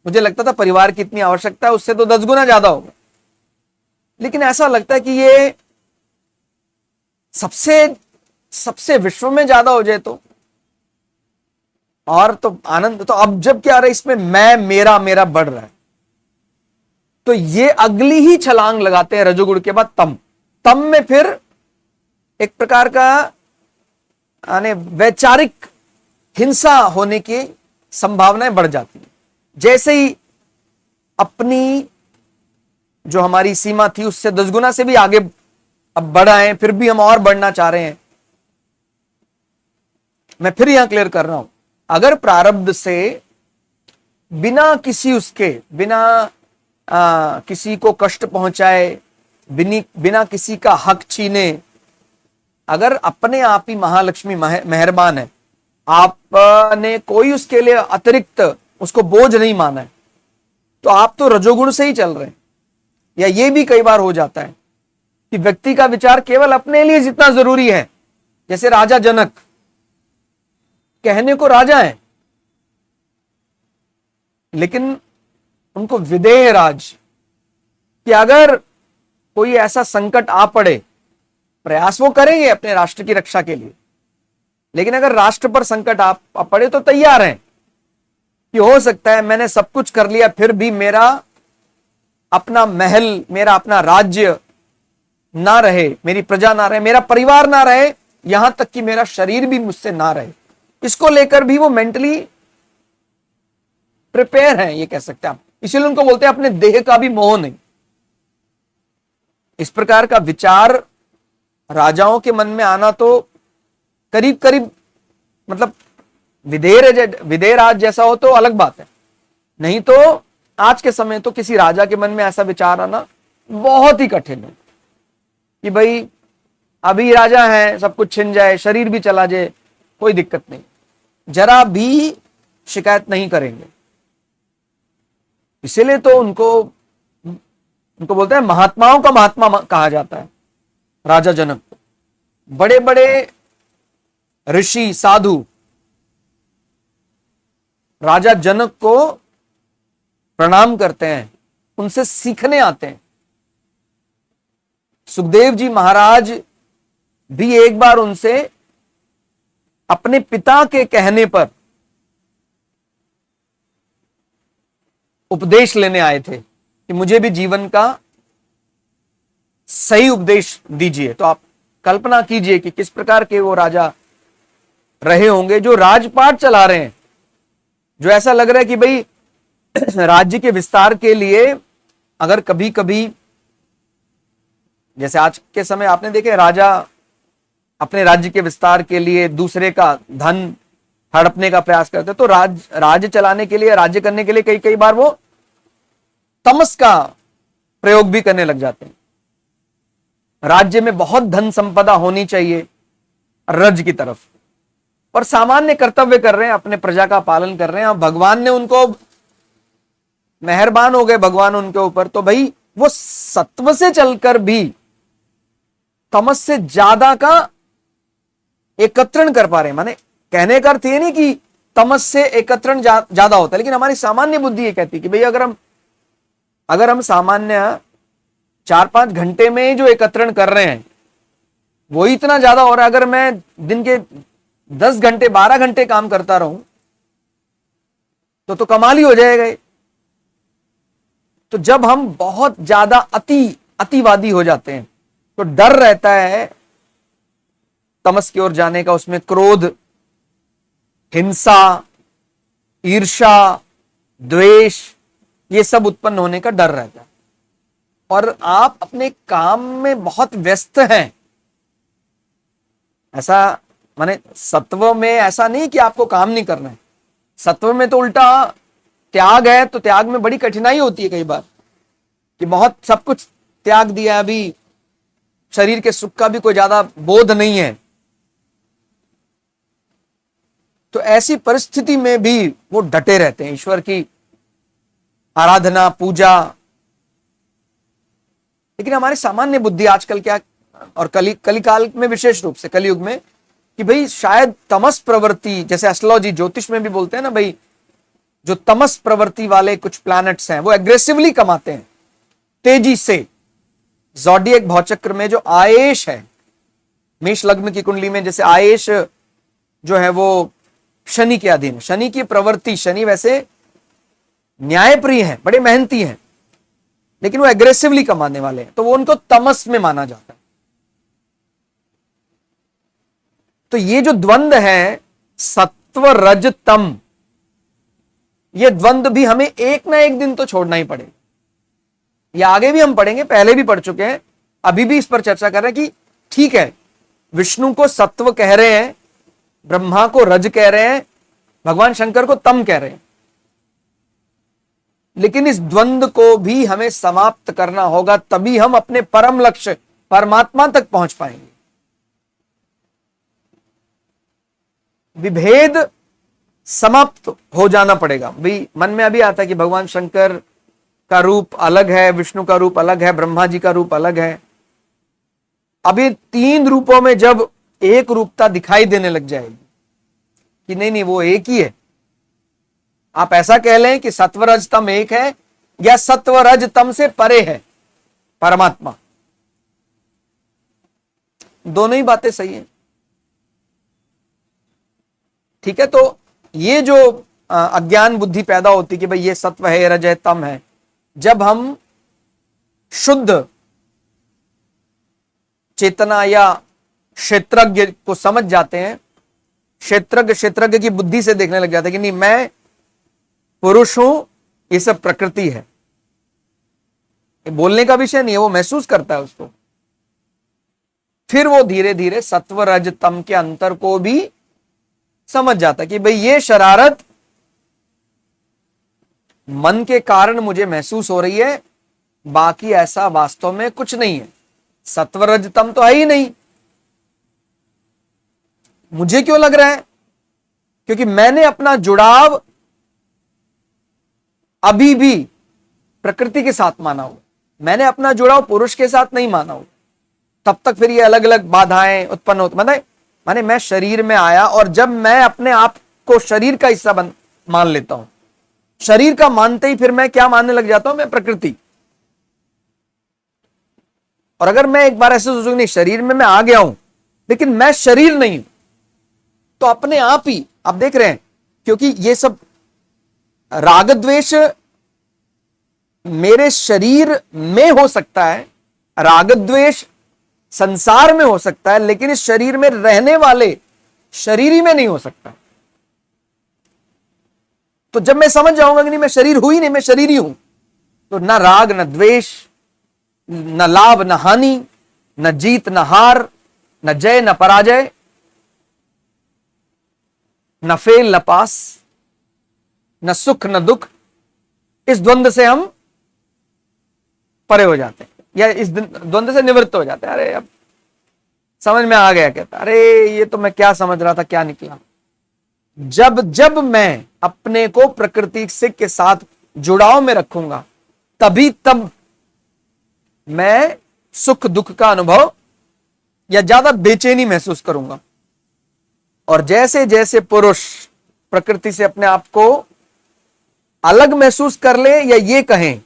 S1: मुझे लगता था परिवार की इतनी आवश्यकता है, उससे तो 10 गुना ज्यादा होगा। लेकिन ऐसा लगता है कि ये सबसे विश्व में ज्यादा हो जाए तो और तो आनंद। तो अब जब क्या आ रहा है इसमें, मैं मेरा बढ़ रहा है, तो ये अगली ही छलांग लगाते हैं रजोगुण के बाद तम में फिर एक प्रकार का वैचारिक हिंसा होने की संभावनाएं बढ़ जाती है। जैसे ही अपनी जो हमारी सीमा थी उससे 10 गुना से भी आगे अब बढ़ा है, फिर भी हम और बढ़ना चाह रहे हैं। मैं फिर यहां क्लियर कर रहा हूं, अगर प्रारब्ध से बिना किसी को कष्ट पहुंचाए, बिना किसी का हक छीने, अगर अपने आप ही महालक्ष्मी मेहरबान है, आपने कोई उसके लिए अतिरिक्त उसको बोझ नहीं माना है, तो आप तो रजोगुण से ही चल रहे हैं। या ये भी कई बार हो जाता है कि व्यक्ति का विचार केवल अपने लिए जितना जरूरी है। जैसे राजा जनक, कहने को राजा है, लेकिन उनको विदेह राज, कि अगर कोई ऐसा संकट आ पड़े, प्रयास वो करेंगे अपने राष्ट्र की रक्षा के लिए, लेकिन अगर राष्ट्र पर संकट आ पड़े तो तैयार हैं कि हो सकता है मैंने सब कुछ कर लिया फिर भी मेरा अपना महल, मेरा अपना राज्य ना रहे, मेरी प्रजा ना रहे, मेरा परिवार ना रहे, यहां तक कि मेरा शरीर भी मुझसे ना रहे। इसको लेकर भी वो मेंटली प्रिपेयर हैं, ये कह सकते हैं आप। इसीलिए उनको बोलते हैं अपने देह का भी मोह नहीं। इस प्रकार का विचार राजाओं के मन में आना तो करीब करीब मतलब विदेह राज जैसा हो तो अलग बात है, नहीं तो आज के समय तो किसी राजा के मन में ऐसा विचार आना बहुत ही कठिन है कि भाई अभी राजा है, सब कुछ छिन जाए, शरीर भी चला जाए, कोई दिक्कत नहीं, जरा भी शिकायत नहीं करेंगे। इसीलिए तो उनको बोलते हैं महात्माओं का महात्मा कहा जाता है राजा जनक को। बड़े बड़े ऋषि साधु राजा जनक को प्रणाम करते हैं, उनसे सीखने आते हैं। सुखदेव जी महाराज भी एक बार उनसे अपने पिता के कहने पर उपदेश लेने आए थे कि मुझे भी जीवन का सही उपदेश दीजिए। तो आप कल्पना कीजिए कि किस प्रकार के वो राजा रहे होंगे जो राजपाट चला रहे हैं, जो ऐसा लग रहा है कि भाई राज्य के विस्तार के लिए अगर कभी कभी, जैसे आज के समय आपने देखे राजा अपने राज्य के विस्तार के लिए दूसरे का धन हड़पने का प्रयास करते, तो राज्य चलाने के लिए, राज्य करने के लिए कई कई बार वो तमस का प्रयोग भी करने लग जाते हैं। राज्य में बहुत धन संपदा होनी चाहिए रज की तरफ, और सामान्य कर्तव्य कर रहे हैं, अपने प्रजा का पालन कर रहे हैं, और भगवान ने उनको मेहरबान हो गए, भगवान उनके ऊपर, तो भाई वो सत्व से चलकर भी तमस से ज्यादा का एकत्रण कर पा रहे हैं। माने कहने का अर्थ ये नहीं कि तमस से एकत्रण ज्यादा होता है, लेकिन हमारी सामान्य बुद्धि ये कहती है कि भाई अगर हम सामान्य 4-5 घंटे में जो एकत्रण कर रहे हैं वो इतना ज्यादा हो रहा है, अगर मैं दिन के 10 घंटे 12 घंटे काम करता रहूं तो कमाल ही हो जाएगा। तो जब हम बहुत ज्यादा अतिवादी हो जाते हैं तो डर रहता है तमस की ओर जाने का, उसमें क्रोध, हिंसा, ईर्ष्या, द्वेष, ये सब उत्पन्न होने का डर रहता है। और आप अपने काम में बहुत व्यस्त हैं, ऐसा माने सत्व में ऐसा नहीं कि आपको काम नहीं करना है, सत्व में तो उल्टा त्याग है, तो त्याग में बड़ी कठिनाई होती है कई बार कि बहुत सब कुछ त्याग दिया, अभी शरीर के सुख का भी कोई ज्यादा बोध नहीं है। तो ऐसी परिस्थिति में भी वो डटे रहते हैं ईश्वर की आराधना, पूजा। लेकिन हमारी सामान्य बुद्धि आजकल क्या, और कलिकाल में विशेष रूप से कलयुग में, कि भाई शायद तमस प्रवृत्ति, जैसे एस्ट्रोलॉजी ज्योतिष में भी बोलते हैं ना भाई, जो तमस प्रवृत्ति वाले कुछ प्लैनेट्स हैं वो एग्रेसिवली कमाते हैं तेजी से। ज़ोडिएक भौचक्र में जो आयेश है, मेष लग्न की कुंडली में जैसे आयेश जो है वो शनि के अधीन है। शनि की प्रवृत्ति, शनि वैसे न्यायप्रिय है, बड़े मेहनती हैं, लेकिन वो एग्रेसिवली कमाने वाले हैं, तो वो उनको तमस में माना जाता है। तो ये जो द्वंद्व है सत्व रज तम, ये द्वंद्व भी हमें एक ना एक दिन तो छोड़ना ही पड़ेगा। ये आगे भी हम पढ़ेंगे, पहले भी पढ़ चुके हैं, अभी भी इस पर चर्चा कर रहे हैं कि ठीक है, विष्णु को सत्व कह रहे हैं, ब्रह्मा को रज कह रहे हैं, भगवान शंकर को तम कह रहे हैं, लेकिन इस द्वंद्व को भी हमें समाप्त करना होगा, तभी हम अपने परम लक्ष्य परमात्मा तक पहुंच पाएंगे। विभेद समाप्त हो जाना पड़ेगा। भाई मन में अभी आता है कि भगवान शंकर का रूप अलग है, विष्णु का रूप अलग है, ब्रह्मा जी का रूप अलग है। अभी 3 रूपों में जब एक रूपता दिखाई देने लग जाएगी कि नहीं वो एक ही है, आप ऐसा कह लें कि सत्वरज तम एक है, या सत्व रज तम से परे है परमात्मा। दोनों ही बातें सही हैं। ठीक है, तो ये जो अज्ञान बुद्धि पैदा होती कि भाई ये सत्व है, रज है, तम है, जब हम शुद्ध चेतना या क्षेत्रज्ञ को समझ जाते हैं, क्षेत्रज्ञ की बुद्धि से देखने लग जाते हैं कि नहीं, मैं पुरुष हूं, ये सब प्रकृति है, ये बोलने का विषय नहीं है, वो महसूस करता है उसको। फिर वो धीरे धीरे सत्व रज तम के अंतर को भी समझ जाता है कि भाई ये शरारत मन के कारण मुझे महसूस हो रही है, बाकी ऐसा वास्तव में कुछ नहीं है। सत्व रज तम तो है ही नहीं। मुझे क्यों लग रहा है? क्योंकि मैंने अपना जुड़ाव अभी भी प्रकृति के साथ माना हुआ, मैंने अपना जुड़ाव पुरुष के साथ नहीं माना हुआ। तब तक फिर ये अलग अलग बाधाएं उत्पन्न होती। माने मैं शरीर में आया और जब मैं अपने आप को शरीर का हिस्सा मान लेता हूं, शरीर का मानते ही फिर मैं क्या मानने लग जाता हूं? मैं प्रकृति। और अगर मैं एक बार ऐसे सोचूं नहीं, शरीर में मैं आ गया हूं लेकिन मैं शरीर नहीं हूं, तो अपने आप ही आप देख रहे हैं, क्योंकि ये सब राग द्वेष मेरे शरीर में हो सकता है, राग द्वेष संसार में हो सकता है, लेकिन इस शरीर में रहने वाले शरीरी में नहीं हो सकता। तो जब मैं समझ जाऊंगा कि नहीं, मैं शरीर हुई नहीं, मैं शरीरी हूं, तो ना राग न द्वेष, न लाभ न हानि, न जीत न हार, न जय न पराजय, न फेल न पास, न सुख न दुख, इस द्वंद्व से हम परे हो जाते हैं या इस द्वंद्व से निवृत्त हो जाते हैं। अरे अब समझ में आ गया, कहता अरे ये तो मैं क्या समझ रहा था, क्या निकला। जब जब मैं अपने को प्रकृति से के साथ जुड़ाव में रखूंगा, तभी तब मैं सुख दुख का अनुभव या ज्यादा बेचैनी महसूस करूंगा। और जैसे जैसे पुरुष प्रकृति से अपने आप को अलग महसूस कर ले, या ये कहें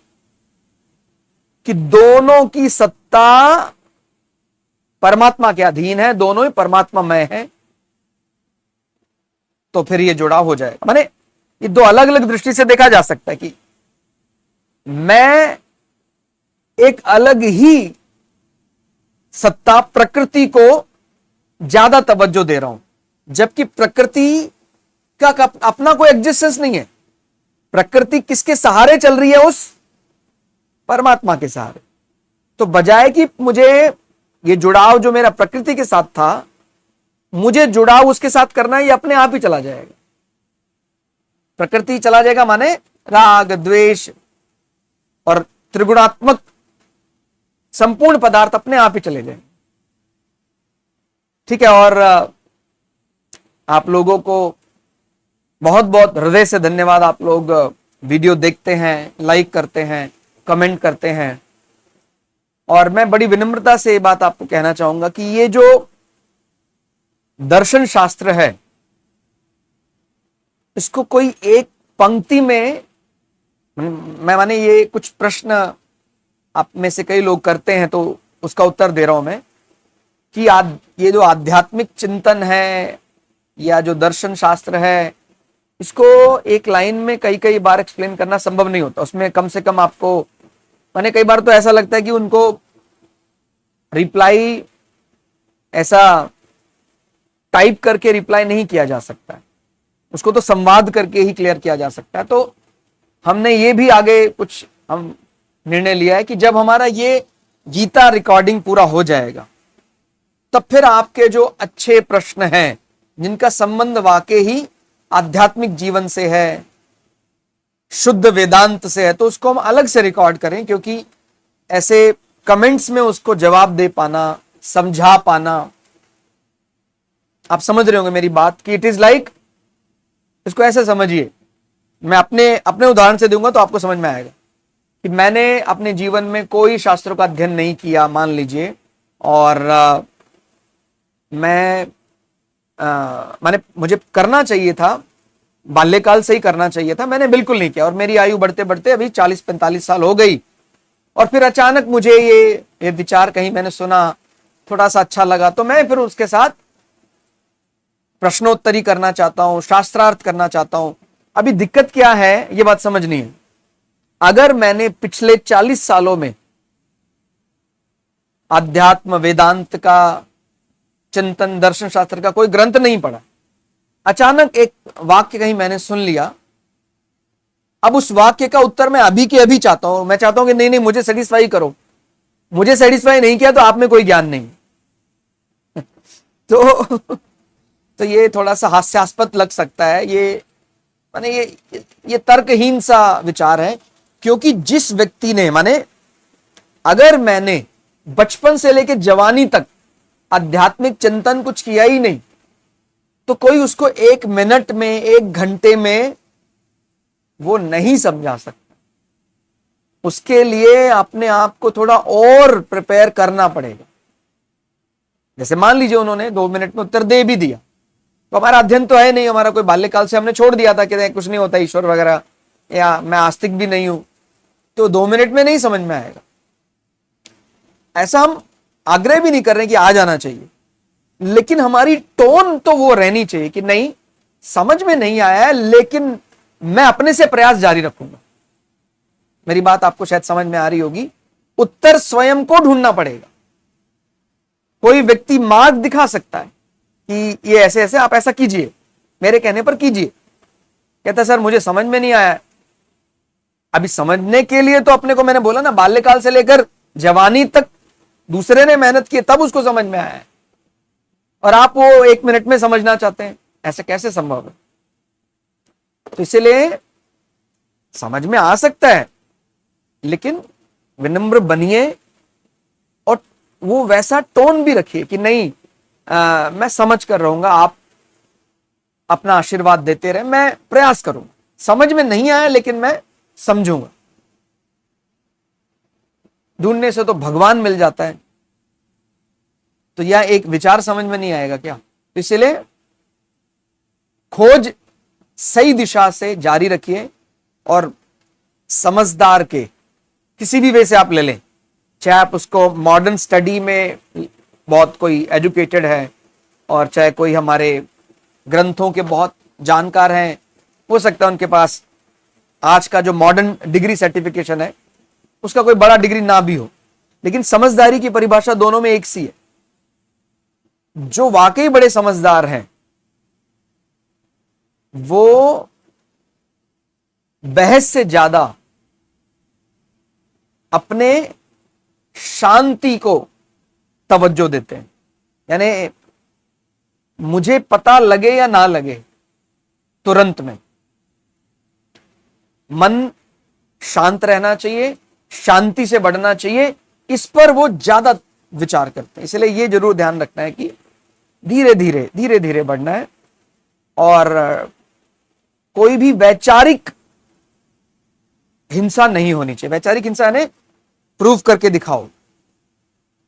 S1: कि दोनों की सत्ता परमात्मा के अधीन है, दोनों ही परमात्मामय है, तो फिर ये जुड़ाव हो जाएगा। माने ये दो अलग अलग दृष्टि से देखा जा सकता है कि मैं एक अलग ही सत्ता प्रकृति को ज्यादा तवज्जो दे रहा हूं, जबकि प्रकृति का अपना कोई एग्जिस्टेंस नहीं है। प्रकृति किसके सहारे चल रही है? उस परमात्मा के सहारे। तो बजाय कि मुझे ये जुड़ाव जो मेरा प्रकृति के साथ था, मुझे जुड़ाव उसके साथ करना है, ये अपने आप ही चला जाएगा। प्रकृति चला जाएगा माने राग द्वेष और त्रिगुणात्मक संपूर्ण पदार्थ अपने आप ही चले जाएंगे। ठीक है, और आप लोगों को बहुत बहुत हृदय से धन्यवाद। आप लोग वीडियो देखते हैं, लाइक करते हैं, कमेंट करते हैं, और मैं बड़ी विनम्रता से ये बात आपको कहना चाहूंगा कि ये जो दर्शन शास्त्र है, इसको कोई एक पंक्ति में, मैं माने ये कुछ प्रश्न आप में से कई लोग करते हैं, तो उसका उत्तर दे रहा हूं मैं कि ये जो आध्यात्मिक चिंतन है या जो दर्शन शास्त्र है, इसको एक लाइन में कई कई बार एक्सप्लेन करना संभव नहीं होता। उसमें कम से कम आपको, माने कई बार तो ऐसा लगता है कि उनको रिप्लाई ऐसा टाइप करके रिप्लाई नहीं किया जा सकता है, उसको तो संवाद करके ही क्लियर किया जा सकता है। तो हमने ये भी आगे कुछ हम निर्णय लिया है कि जब हमारा ये गीता रिकॉर्डिंग पूरा हो जाएगा, तब फिर आपके जो अच्छे प्रश्न हैं, जिनका संबंध वाकई ही आध्यात्मिक जीवन से है, शुद्ध वेदांत से है, तो उसको हम अलग से रिकॉर्ड करें, क्योंकि ऐसे कमेंट्स में उसको जवाब दे पाना, समझा पाना, आप समझ रहे होंगे मेरी बात कि इट इज लाइक, इसको ऐसे समझिए, मैं अपने उदाहरण से दूंगा तो आपको समझ में आएगा कि मैंने अपने जीवन में कोई शास्त्रों का अध्ययन नहीं किया, मान लीजिए, और माने मुझे करना चाहिए था, बाल्यकाल से ही करना चाहिए था, मैंने बिल्कुल नहीं किया और मेरी आयु बढ़ते बढ़ते अभी 40-45 साल हो गई। और फिर अचानक मुझे ये विचार कहीं मैंने सुना, थोड़ा सा अच्छा लगा, तो मैं फिर उसके साथ प्रश्नोत्तरी करना चाहता हूं, शास्त्रार्थ करना चाहता हूं। अभी दिक्कत क्या है ये बात समझनी है। अगर मैंने पिछले 40 सालों में अध्यात्म वेदांत का चिंतन, दर्शन शास्त्र का कोई ग्रंथ नहीं पढ़ा, अचानक एक वाक्य कहीं मैंने सुन लिया, अब उस वाक्य का उत्तर मैं अभी के अभी चाहता हूं। मैं चाहता हूं कि नहीं नहीं, मुझे सेटिस्फाई करो, मुझे सेटिस्फाई नहीं किया तो आप में कोई ज्ञान नहीं। तो ये थोड़ा सा हास्यास्पद लग सकता है, ये माने ये तर्कहीन सा विचार है। क्योंकि जिस व्यक्ति ने, माने अगर मैंने बचपन से लेकर जवानी तक आध्यात्मिक चिंतन कुछ किया ही नहीं, तो कोई उसको 1 मिनट में, 1 घंटे में वो नहीं समझा सकता। उसके लिए अपने आप को थोड़ा और प्रिपेयर करना पड़ेगा। जैसे मान लीजिए उन्होंने 2 मिनट में उत्तर दे भी दिया, तो हमारा अध्ययन तो है नहीं, हमारा कोई बाल्यकाल से हमने छोड़ दिया था कि कुछ नहीं होता ईश्वर वगैरह, या मैं आस्तिक भी नहीं हूं, तो 2 मिनट में नहीं समझ में आएगा। ऐसा हम आग्रह भी नहीं कर रहे कि आ जाना चाहिए, लेकिन हमारी टोन तो वो रहनी चाहिए कि नहीं, समझ में नहीं आया है लेकिन मैं अपने से प्रयास जारी रखूंगा। मेरी बात आपको शायद समझ में आ रही होगी। उत्तर स्वयं को ढूंढना पड़ेगा। कोई व्यक्ति मार्ग दिखा सकता है कि ये ऐसे ऐसे आप ऐसा कीजिए, मेरे कहने पर कीजिए। कहता सर मुझे समझ में नहीं आया। अभी समझने के लिए तो अपने को, मैंने बोला ना, बाल्यकाल से लेकर जवानी तक दूसरे ने मेहनत की तब उसको समझ में आया है, और आप वो 1 मिनट में समझना चाहते हैं, ऐसे कैसे संभव है? तो इसलिए समझ में आ सकता है, लेकिन विनम्र बनिए और वो वैसा टोन भी रखिए कि नहीं, मैं समझ कर रहूंगा, आप अपना आशीर्वाद देते रहे, मैं प्रयास करूंगा, समझ में नहीं आया लेकिन मैं समझूंगा। ढूंढने से तो भगवान मिल जाता है, तो यह एक विचार समझ में नहीं आएगा क्या? तो इसलिए खोज सही दिशा से जारी रखिए, और समझदार के किसी भी वे से आप ले लें, चाहे आप उसको मॉडर्न स्टडी में बहुत कोई एजुकेटेड है, और चाहे कोई हमारे ग्रंथों के बहुत जानकार हैं, हो सकता है उनके पास आज का जो मॉडर्न डिग्री सर्टिफिकेशन है उसका कोई बड़ा डिग्री ना भी हो, लेकिन समझदारी की परिभाषा दोनों में एक सी है। जो वाकई बड़े समझदार हैं वो बहस से ज्यादा अपने शांति को तवज्जो देते हैं। यानी मुझे पता लगे या ना लगे, तुरंत में मन शांत रहना चाहिए, शांति से बढ़ना चाहिए, इस पर वो ज्यादा विचार करते हैं। इसलिए ये जरूर ध्यान रखना है कि धीरे धीरे बढ़ना है, और कोई भी वैचारिक हिंसा नहीं होनी चाहिए। वैचारिक हिंसा यानी प्रूव करके दिखाओ,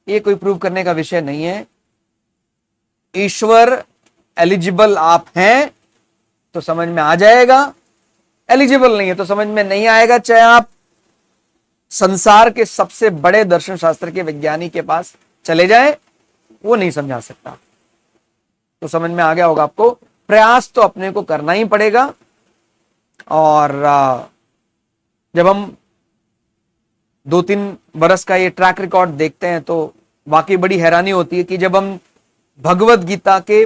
S1: ये कोई प्रूव करने का विषय नहीं है। ईश्वर एलिजिबल आप हैं तो समझ में आ जाएगा, एलिजिबल नहीं है तो समझ में नहीं आएगा। चाहे आप संसार के सबसे बड़े दर्शन शास्त्र के विज्ञानी के पास चले जाएं, वो नहीं समझा सकता। तो समझ में आ गया होगा आपको। प्रयास तो अपने को करना ही पड़ेगा, और जब हम 2-3 बरस का ये ट्रैक रिकॉर्ड देखते हैं तो वाकई बड़ी हैरानी होती है कि जब हम भगवत गीता के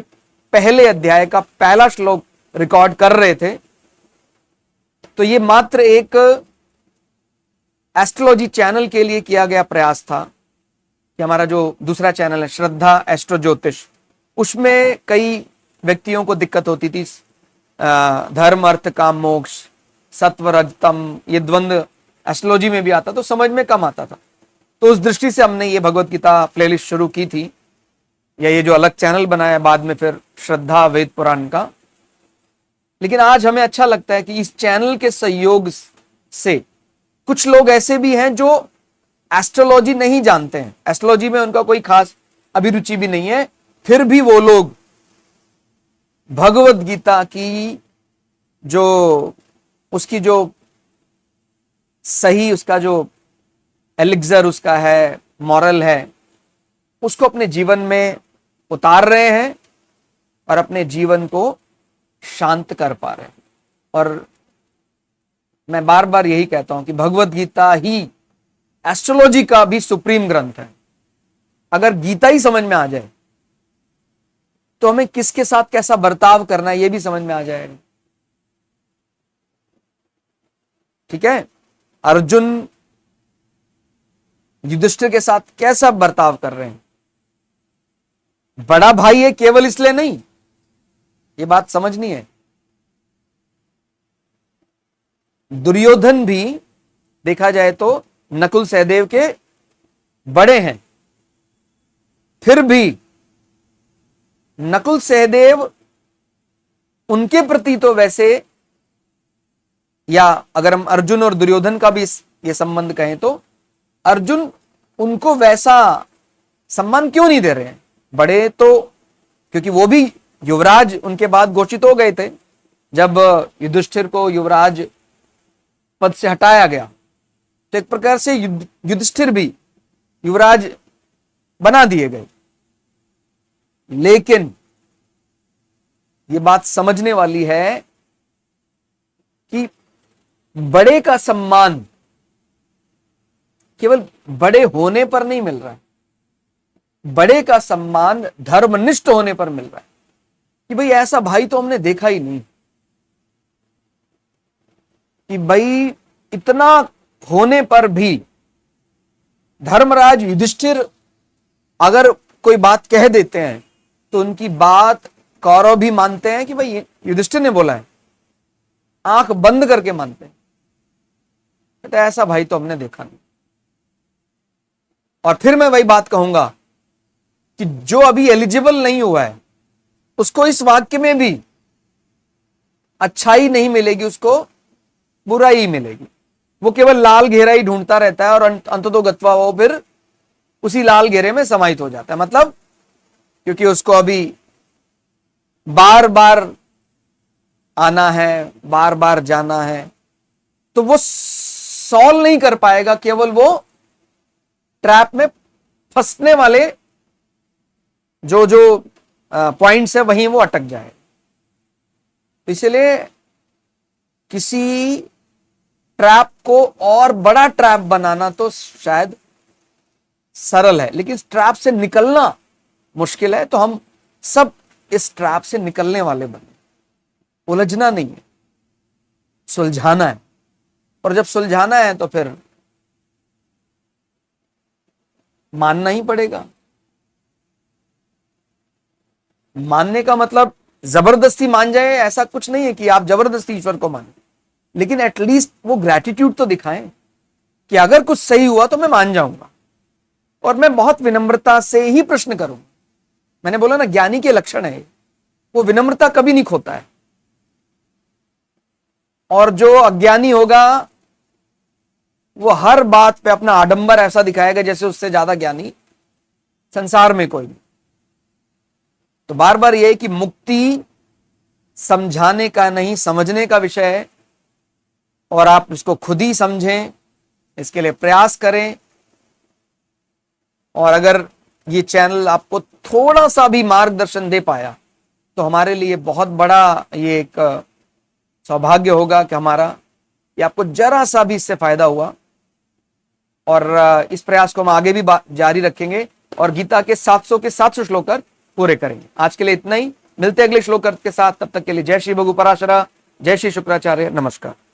S1: पहले अध्याय का पहला श्लोक रिकॉर्ड कर रहे थे, तो ये मात्र एक एस्ट्रोलॉजी चैनल के लिए किया गया प्रयास था कि हमारा जो दूसरा चैनल है श्रद्धा एस्ट्रो ज्योतिष, उसमें कई व्यक्तियों को दिक्कत होती थी। धर्म अर्थ काम मोक्ष, सत्व रजतम, ये द्वंद्व एस्ट्रोलॉजी में भी आता तो समझ में कम आता था। तो उस दृष्टि से हमने ये भगवत गीता प्लेलिस्ट शुरू की थी, या ये जो अलग चैनल बनाया बाद में फिर श्रद्धा वेद पुराण का। लेकिन आज हमें अच्छा लगता है कि इस चैनल के सहयोग से कुछ लोग ऐसे भी हैं जो एस्ट्रोलॉजी नहीं जानते हैं, एस्ट्रोलॉजी में उनका कोई खास अभिरुचि भी नहीं है, फिर भी वो लोग भगवत गीता की जो उसकी जो सही उसका जो एलिक्सर उसका है, मॉरल है, उसको अपने जीवन में उतार रहे हैं और अपने जीवन को शांत कर पा रहे हैं। और मैं बार बार यही कहता हूं कि भगवत गीता ही एस्ट्रोलॉजी का भी सुप्रीम ग्रंथ है। अगर गीता ही समझ में आ जाए तो हमें किसके साथ कैसा बर्ताव करना है यह भी समझ में आ जाएगा। ठीक है, अर्जुन युधिष्ठिर के साथ कैसा बर्ताव कर रहे हैं, बड़ा भाई है केवल इसलिए नहीं, ये बात समझनी है। दुर्योधन भी देखा जाए तो नकुल सहदेव के बड़े हैं, फिर भी नकुल सहदेव उनके प्रति तो वैसे, या अगर हम अर्जुन और दुर्योधन का भी ये संबंध कहें तो अर्जुन उनको वैसा सम्मान क्यों नहीं दे रहे हैं। बड़े तो क्योंकि वो भी युवराज उनके बाद घोषित हो गए थे, जब युधिष्ठिर को युवराज पद से हटाया गया तो एक प्रकार से युधिष्ठिर भी युवराज बना दिए गए। लेकिन ये बात समझने वाली है कि बड़े का सम्मान केवल बड़े होने पर नहीं मिल रहा है, बड़े का सम्मान धर्मनिष्ठ होने पर मिल रहा है कि भाई ऐसा भाई तो हमने देखा ही नहीं, कि भाई इतना होने पर भी धर्मराज युधिष्ठिर अगर कोई बात कह देते हैं तो उनकी बात कौरव भी मानते हैं कि भाई युधिष्ठिर ने बोला है, आंख बंद करके मानते हैं। तो ऐसा भाई तो हमने देखा नहीं। और फिर मैं वही बात कहूंगा कि जो अभी एलिजिबल नहीं हुआ है उसको इस वाक्य में भी अच्छाई नहीं मिलेगी, उसको बुराई ही मिलेगी। वो केवल लाल घेरा ही ढूंढता रहता है और अंततोगत्वा वो फिर उसी लाल घेरे में समाहित हो जाता है। मतलब क्योंकि उसको अभी बार बार आना है, बार बार जाना है, तो वो सॉल्व नहीं कर पाएगा, केवल वो ट्रैप में फंसने वाले जो जो पॉइंट्स है वहीं वो अटक जाए। इसलिए किसी ट्रैप को और बड़ा ट्रैप बनाना तो शायद सरल है, लेकिन इस ट्रैप से निकलना मुश्किल है। तो हम सब इस ट्रैप से निकलने वाले बने, उलझना नहीं है, सुलझाना है। और जब सुलझाना है तो फिर मानना ही पड़ेगा। मानने का मतलब जबरदस्ती मान जाए ऐसा कुछ नहीं है कि आप जबरदस्ती ईश्वर को माने, लेकिन एटलीस्ट वो ग्रैटिट्यूड तो दिखाएं कि अगर कुछ सही हुआ तो मैं मान जाऊंगा और मैं बहुत विनम्रता से ही प्रश्न करूं। मैंने बोला ना, ज्ञानी के लक्षण है वो विनम्रता कभी नहीं खोता है। और जो अज्ञानी होगा वो हर बात पे अपना आडंबर ऐसा दिखाएगा जैसे उससे ज्यादा ज्ञानी संसार में कोई नहीं। तो बार बार यह है कि मुक्ति समझाने का नहीं, समझने का विषय है, और आप इसको खुद ही समझें, इसके लिए प्रयास करें। और अगर ये चैनल आपको थोड़ा सा भी मार्गदर्शन दे पाया तो हमारे लिए बहुत बड़ा ये एक सौभाग्य होगा कि हमारा ये आपको जरा सा भी इससे फायदा हुआ। और इस प्रयास को हम आगे भी जारी रखेंगे और गीता के 700 के 700 श्लोक पूरे करेंगे। आज के लिए इतना ही, मिलते अगले श्लोक के साथ। तब तक के लिए जय श्री भगु पराशरा, जय श्री शुक्राचार्य, नमस्कार।